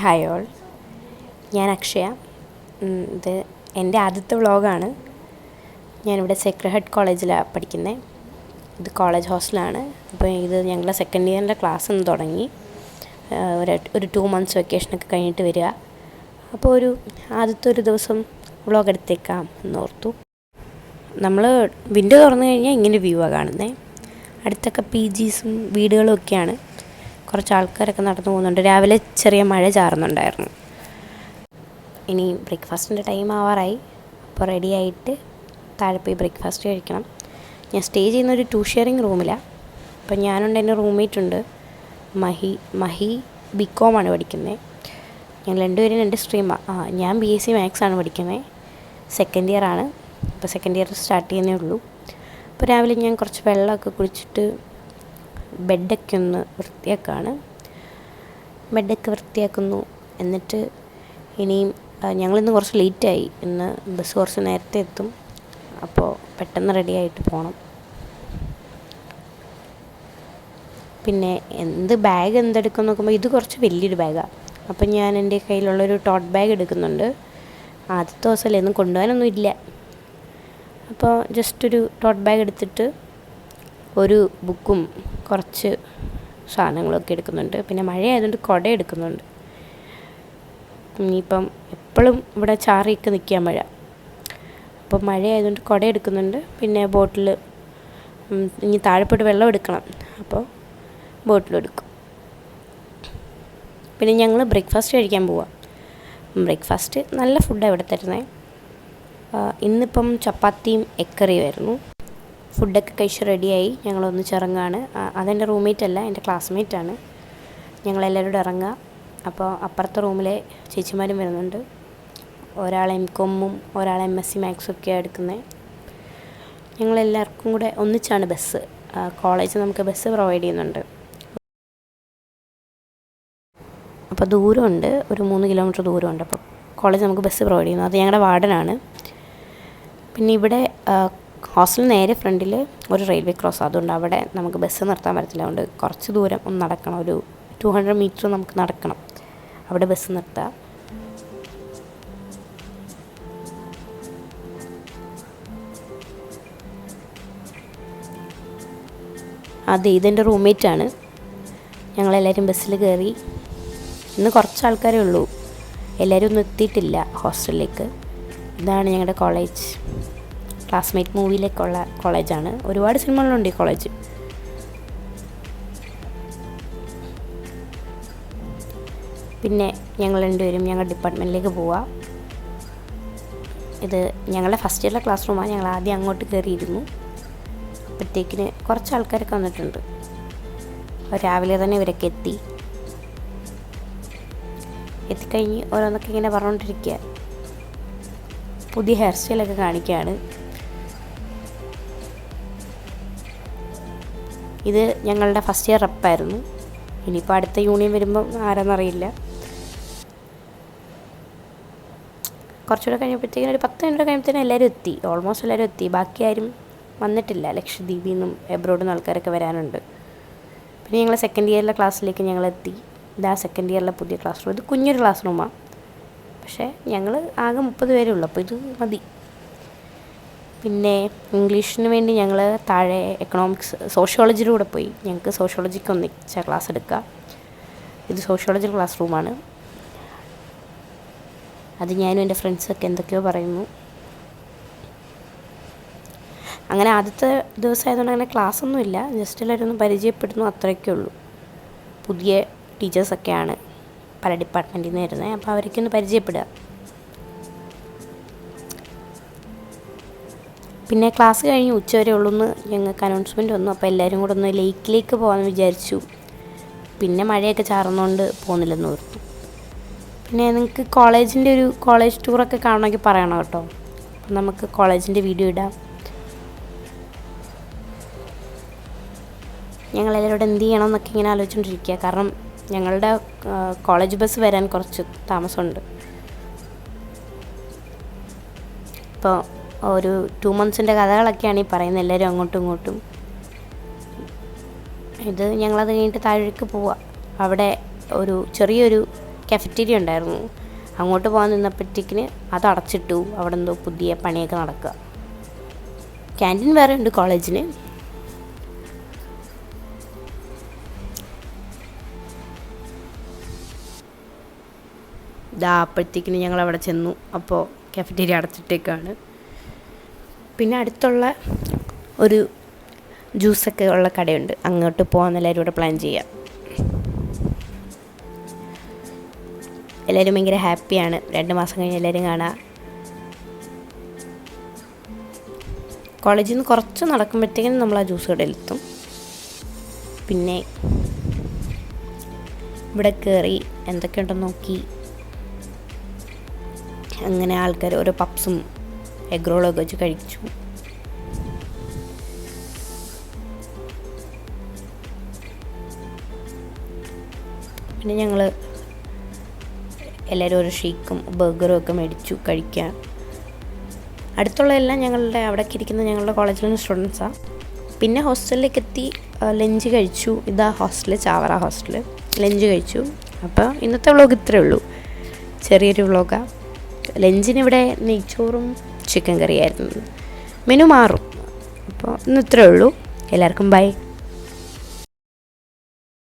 Hi all, ഞാൻ അക്ഷയ. ഇത് എൻ്റെ ആദ്യത്തെ വ്ളോഗാണ്. ഞാനിവിടെ സേക്രഡ് ഹാർട്ട് കോളേജിലാണ് പഠിക്കുന്നത്. ഇത് കോളേജ് ഹോസ്റ്റലാണ്. അപ്പോൾ ഇത് ഞങ്ങളുടെ സെക്കൻഡ് ഇയറിൻ്റെ ക്ലാസ് ഒന്ന് തുടങ്ങി. ഒരു 2 months വെക്കേഷനൊക്കെ കഴിഞ്ഞിട്ട് വരിക. അപ്പോൾ ആദ്യത്തെ ഒരു ദിവസം വ്ളോഗ് എടുത്തേക്കാം എന്നോർത്തു. നമ്മൾ വിൻഡോ തുറന്നു കഴിഞ്ഞാൽ ഇങ്ങനെ വ്യൂ ആണ് കാണുന്നത്. അടുത്തൊക്കെ PGസും വീടുകളും ഒക്കെയാണ്. കുറച്ച് ആൾക്കാരൊക്കെ നടന്നു പോകുന്നുണ്ട്. രാവിലെ ചെറിയ മഴ ചാറുന്നുണ്ടായിരുന്നു. ഇനി ബ്രേക്ക്ഫാസ്റ്റിൻ്റെ ടൈം ആവാറായി. അപ്പോൾ റെഡി ആയിട്ട് താഴെ പോയി ബ്രേക്ക്ഫാസ്റ്റ് കഴിക്കണം. ഞാൻ സ്റ്റേ ചെയ്യുന്ന ഒരു 2 sharing റൂമിലാണ്. അപ്പോൾ ഞാനുണ്ട്, എൻ്റെ റൂംമേറ്റ് ഉണ്ട്, മഹി BCom ആണ് പഠിക്കുന്നത്. ഞങ്ങൾ രണ്ടുപേരും 2 സ്ട്രീമാണ്. ഞാൻ BSc Maths ആണ് പഠിക്കുന്നത്. സെക്കൻഡ് ഇയർ ആണ്. ഇപ്പോൾ സെക്കൻഡ് ഇയർ സ്റ്റാർട്ട് ചെയ്യുന്നേ ഉള്ളൂ. അപ്പോൾ രാവിലെ ഞാൻ കുറച്ച് വെള്ളമൊക്കെ കുടിച്ചിട്ട് ബെഡൊക്കെ ഒന്ന് വൃത്തിയാക്കുകയാണ്. ബെഡൊക്കെ വൃത്തിയാക്കുന്നു. എന്നിട്ട് ഇനിയും ഞങ്ങളിന്ന് കുറച്ച് ലേറ്റായി. ഇന്ന് ബസ് കുറച്ച് നേരത്തെ എത്തും. അപ്പോൾ പെട്ടെന്ന് റെഡി ആയിട്ട് പോകണം. പിന്നെ ബാഗ് എന്തെടുക്കും നോക്കുമ്പോൾ ഇത് കുറച്ച് വലിയൊരു ബാഗാണ്. അപ്പം ഞാൻ എൻ്റെ കയ്യിലുള്ളൊരു ടോട്ട് ബാഗ് എടുക്കുന്നുണ്ട്. ആദ്യത്തെ ദിവസമല്ലേ, ഒന്നും കൊണ്ടുപോകാനൊന്നും ഇല്ല. അപ്പോൾ ജസ്റ്റൊരു ടോട്ട് ബാഗ് എടുത്തിട്ട് ഒരു ബുക്കും കുറച്ച് സാധനങ്ങളൊക്കെ എടുക്കുന്നുണ്ട്. പിന്നെ മഴയായതുകൊണ്ട് കുട എടുക്കുന്നുണ്ട്. ഇനിയിപ്പം എപ്പോഴും ഇവിടെ ചാറിയൊക്കെ നിൽക്കുക മഴ. അപ്പോൾ മഴയായതുകൊണ്ട് കുട എടുക്കുന്നുണ്ട്. പിന്നെ ബോട്ടിൽ, ഇനി താഴെപ്പോയിട്ട് വെള്ളം എടുക്കണം. അപ്പോൾ ബോട്ടിലെടുക്കും. പിന്നെ ഞങ്ങൾ ബ്രേക്ക്ഫാസ്റ്റ് കഴിക്കാൻ പോവാം. ബ്രേക്ക്ഫാസ്റ്റ് നല്ല ഫുഡാണ് ഇവിടെ തരുന്നത്. ഇന്നിപ്പം ചപ്പാത്തിയും എഗ് കറിയുമായിരുന്നു. ഫുഡൊക്കെ കഴിച്ച് റെഡിയായി ഞങ്ങളൊന്ന് ചിറങ്ങാണ്. അതെൻ്റെ റൂംമേറ്റ് അല്ല, എൻ്റെ ക്ലാസ്മേറ്റാണ്. ഞങ്ങളെല്ലാവരും കൂടെ ഇറങ്ങുക. അപ്പോൾ അപ്പുറത്തെ റൂമിലെ ചേച്ചിമാരും വരുന്നുണ്ട്. ഒരാൾ MCOMും ഒരാൾ MSc Maths ഒക്കെയാണ് എടുക്കുന്നത്. ഞങ്ങളെല്ലാവർക്കും കൂടെ ഒന്നിച്ചാണ് ബസ്. കോളേജ് നമുക്ക് ബസ് പ്രൊവൈഡ് ചെയ്യുന്നുണ്ട്. അപ്പോൾ ദൂരമുണ്ട്, ഒരു 3 kilometer ദൂരമുണ്ട്. അപ്പോൾ കോളേജ് നമുക്ക് ബസ് പ്രൊവൈഡ് ചെയ്യുന്നു. അത് ഞങ്ങളുടെ വാർഡനാണ്. പിന്നെ ഇവിടെ ഹോസ്റ്റലിന് നേരെ ഫ്രണ്ടിൽ ഒരു റെയിൽവേ ക്രോസ്, അതുകൊണ്ട് അവിടെ നമുക്ക് ബസ് നിർത്താൻ പറ്റത്തില്ല. അതുകൊണ്ട് കുറച്ച് ദൂരം ഒന്ന് നടക്കണം. ഒരു 200 meter നമുക്ക് നടക്കണം അവിടെ ബസ് നിർത്താം. ഇതെൻ്റെ റൂംമേറ്റാണ്. ഞങ്ങളെല്ലാവരും ബസ്സിൽ കയറി. ഇന്ന് കുറച്ച് ആൾക്കാരേ ഉള്ളൂ, എല്ലാവരും ഒന്നും എത്തിയിട്ടില്ല ഹോസ്റ്റലിലേക്ക്. ഇതാണ് ഞങ്ങളുടെ കോളേജ്. ക്ലാസ്മേറ്റ് മൂവിയിലേക്കുള്ള കോളേജാണ്. ഒരുപാട് സിനിമകളുണ്ട് ഈ കോളേജ്. പിന്നെ ഞങ്ങൾ രണ്ടുപേരും ഞങ്ങളുടെ ഡിപ്പാർട്ട്മെൻറ്റിലേക്ക് പോവാം. ഇത് ഞങ്ങളുടെ ഫസ്റ്റ് ഇയറിലെ ക്ലാസ് റൂമാണ്. ഞങ്ങൾ ആദ്യം അങ്ങോട്ട് കയറിയിരുന്നു. അപ്പോഴത്തേക്കിന് കുറച്ച് ആൾക്കാരൊക്കെ വന്നിട്ടുണ്ട്. രാവിലെ തന്നെ ഇവരൊക്കെ എത്തിക്കഴിഞ്ഞ് ഓരോന്നൊക്കെ ഇങ്ങനെ പറഞ്ഞുകൊണ്ടിരിക്കുക. പുതിയ ഹെയർ സ്റ്റൈലൊക്കെ കാണിക്കുകയാണ്. ഇത് ഞങ്ങളുടെ ഫസ്റ്റ് ഇയർ റെപ്പായിരുന്നു. ഇനിയിപ്പോൾ അടുത്ത യൂണിയൻ വരുമ്പം ആരാന്നറിയില്ല. കുറച്ചുകൂടെ കഴിഞ്ഞപ്പോഴത്തേക്കും ഒരു 10 minute കഴിയുമ്പോഴത്തേനും എല്ലാവരും എത്തി. ഓൾമോസ്റ്റ് എല്ലാവരും എത്തി. ബാക്കി ആരും വന്നിട്ടില്ല. ലക്ഷദ്വീപിൽ നിന്നും എബ്രോഡിൽ നിന്ന് ആൾക്കാരൊക്കെ വരാനുണ്ട്. പിന്നെ ഞങ്ങൾ സെക്കൻഡ് ഇയറിലെ ക്ലാസ്സിലേക്ക് ഞങ്ങളെത്തി. ഇതാ സെക്കൻഡ് ഇയറിലെ പുതിയ ക്ലാസ് റൂം. ഇത് കുഞ്ഞൊരു ക്ലാസ് റൂമാണ്. പക്ഷേ ഞങ്ങൾ ആകെ 30 പേരേ ഉള്ളൂ. അപ്പോൾ ഇത് മതി. പിന്നെ ഇംഗ്ലീഷിന് വേണ്ടി ഞങ്ങൾ താഴെ എക്കണോമിക്സ്, സോഷ്യോളജിയുടെ കൂടെ പോയി. ഞങ്ങൾക്ക് സോഷ്യോളജിക്ക് ഒന്നിച്ച ക്ലാസ് എടുക്കുക. ഇത് സോഷ്യോളജി ക്ലാസ് റൂമാണ്. അത് ഞാനും എൻ്റെ ഫ്രണ്ട്സൊക്കെ എന്തൊക്കെയോ പറയുന്നു. അങ്ങനെ ആദ്യത്തെ ദിവസമായതുകൊണ്ട് അങ്ങനെ ക്ലാസ്സൊന്നുമില്ല. ജസ്റ്റ് എല്ലാവരും ഒന്ന് പരിചയപ്പെടുന്നു, അത്രയൊക്കെ ഉള്ളൂ. പുതിയ ടീച്ചേഴ്സൊക്കെയാണ് പല ഡിപ്പാർട്ട്മെൻറ്റിൽ നിന്ന് വരുന്നത്. അപ്പോൾ അവരൊക്കെ ഒന്ന് പരിചയപ്പെടുക. പിന്നെ ക്ലാസ് കഴിഞ്ഞ് ഉച്ചവരെ ഉള്ളൂന്ന് ഞങ്ങൾക്ക് അനൗൺസ്മെൻറ്റ് വന്നു. അപ്പോൾ എല്ലാവരും കൂടെ ഒന്ന് ലേക്കിലേക്ക് പോകാമെന്ന് വിചാരിച്ചു. പിന്നെ മഴയൊക്കെ ചാറുന്നതുകൊണ്ട് പോകുന്നില്ലെന്ന് ഓർത്തു. പിന്നെ നിങ്ങൾക്ക് കോളേജ് ടൂറൊക്കെ കാണണമെങ്കിൽ പറയണം കേട്ടോ. അപ്പം നമുക്ക് കോളേജിൻ്റെ വീഡിയോ ഇടാം. ഞങ്ങളെല്ലാവരോടും എന്ത് ചെയ്യണമെന്നൊക്കെ ഇങ്ങനെ ആലോചിച്ചുകൊണ്ടിരിക്കുക. കാരണം ഞങ്ങളുടെ കോളേജ് ബസ് വരാൻ കുറച്ച് താമസമുണ്ട്. ഇപ്പോൾ ഒരു 2 monthsൻ്റെ കഥകളൊക്കെയാണ് ഈ പറയുന്നത്, എല്ലാവരും അങ്ങോട്ടും ഇങ്ങോട്ടും. ഇത് ഞങ്ങളത് കഴിഞ്ഞിട്ട് താഴേക്ക് പോവാം. അവിടെ ചെറിയൊരു കഫറ്റീരിയ ഉണ്ടായിരുന്നു. അങ്ങോട്ട് പോകാൻ നിന്നപ്പോഴത്തേക്കിന് അത് അടച്ചിട്ടു. അവിടെ എന്തോ പുതിയ പണിയൊക്കെ നടക്കുക. ക്യാൻറ്റീൻ വേറെ ഉണ്ട് കോളേജിന്. അപ്പോഴത്തേക്കിന് ഞങ്ങൾ അവിടെ ചെന്നു. അപ്പോൾ കഫറ്റീരിയ അടച്ചിട്ടേക്കാണ്. പിന്നെ അടുത്തുള്ള ഒരു ജ്യൂസൊക്കെ ഉള്ള കടയുണ്ട്, അങ്ങോട്ട് പോകാൻ എല്ലാവരും കൂടെ പ്ലാൻ ചെയ്യാം. എല്ലാവരും ഭയങ്കര ഹാപ്പിയാണ്. 2 മാസം കഴിഞ്ഞ് എല്ലാവരും കാണാം. കോളേജിൽ നിന്ന് കുറച്ച് നടക്കുമ്പോഴത്തേക്കും നമ്മൾ ആ ജ്യൂസ് കടയിലെത്തും. പിന്നെ ഇവിടെ കയറി എന്തൊക്കെയുണ്ടെന്ന് നോക്കി. അങ്ങനെ ആൾക്കാർ ഓരോ പപ്സും എഗ് റോളൊക്കെ വെച്ച് കഴിച്ചു. പിന്നെ ഞങ്ങൾ എല്ലാവരും ഒരു ഷേക്കും ബർഗറും ഒക്കെ മേടിച്ചു കഴിക്കാൻ. അടുത്തുള്ള എല്ലാം ഞങ്ങളുടെ അവിടേക്ക് ഇരിക്കുന്ന ഞങ്ങളുടെ കോളേജിലെ സ്റ്റുഡൻസാണ്. പിന്നെ ഹോസ്റ്റലിലേക്ക് എത്തി ലഞ്ച് കഴിച്ചു. ഇതാ ഹോസ്റ്റൽ, ചാവറ ഹോസ്റ്റൽ. ലഞ്ച് കഴിച്ചു. അപ്പോൾ ഇന്നത്തെ വ്ളോഗ് ഇത്രയേ ഉള്ളൂ, ചെറിയൊരു വ്ളോഗാണ്. ലഞ്ചിനിവിടെ നെയ്ച്ചോറും ചിക്കൻ കറിയായിരുന്നു. മെനു മാറും. അപ്പോൾ ഇന്ന് ഇത്രയേ ഉള്ളൂ. എല്ലാവർക്കും ബൈ.